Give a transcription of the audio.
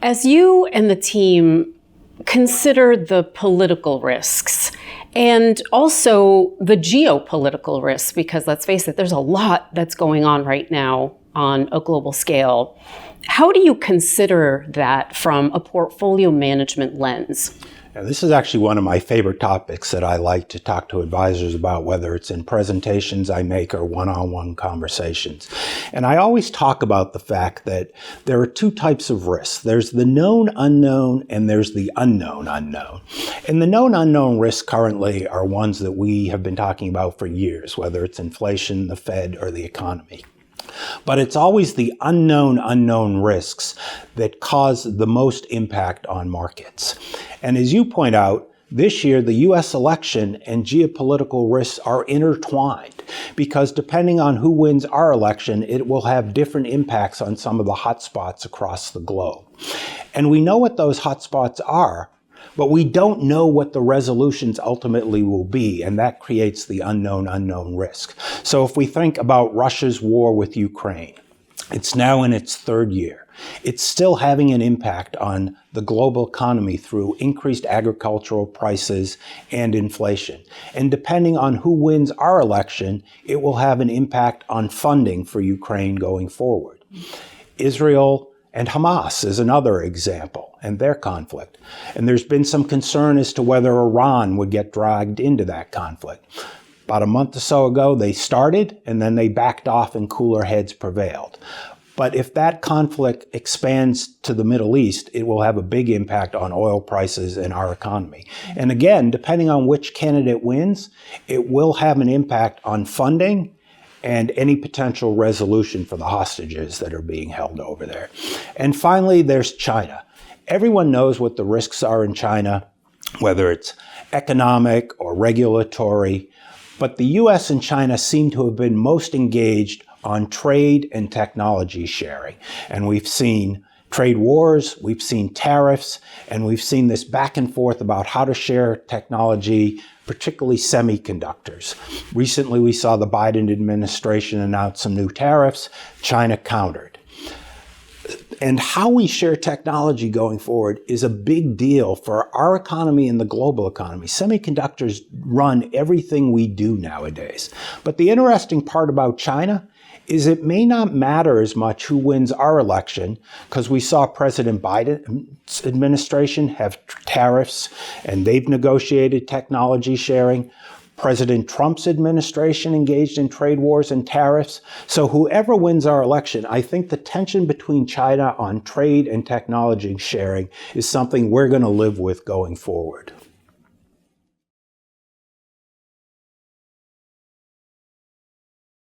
As you and the team consider the political risks and also the geopolitical risks, because let's face it, there's a lot that's going on right now on a global scale, how do you consider that from a portfolio management lens? Now, this is actually one of my favorite topics that I like to talk to advisors about, whether it's in presentations I make or one-on-one conversations. And I always talk about the fact that there are two types of risks. There's the known unknown and there's the unknown unknown. And the known unknown risks currently are ones that we have been talking about for years, whether it's inflation, the Fed, or the economy. But it's always the unknown risks that cause the most impact on markets. And as you point out, this year, the U.S. election and geopolitical risks are intertwined because depending on who wins our election, it will have different impacts on some of the hotspots across the globe. And we know what those hotspots are, but we don't know what the resolutions ultimately will be, and that creates the unknown risk. So if we think about Russia's war with Ukraine, it's now in its third year. It's still having an impact on the global economy through increased agricultural prices and inflation. And depending on who wins our election, it will have an impact on funding for Ukraine going forward. Israel and Hamas is another example, and their conflict. And there's been some concern as to whether Iran would get dragged into that conflict. About a month or so ago, they started, and then they backed off and cooler heads prevailed. But if that conflict expands to the Middle East, it will have a big impact on oil prices and our economy. And again, depending on which candidate wins, it will have an impact on funding and any potential resolution for the hostages that are being held over there. And finally, there's China. Everyone knows what the risks are in China, whether it's economic or regulatory, but the US and China seem to have been most engaged on trade and technology sharing. And we've seen trade wars, we've seen tariffs, and we've seen this back and forth about how to share technology, particularly semiconductors. Recently, we saw the Biden administration announce some new tariffs. China countered. And how we share technology going forward is a big deal for our economy and the global economy. Semiconductors run everything we do nowadays. But the interesting part about China is it may not matter as much who wins our election, because we saw President Biden's administration have tariffs and they've negotiated technology sharing. President Trump's administration engaged in trade wars and tariffs. So whoever wins our election, I think the tension between China on trade and technology sharing is something we're going to live with going forward.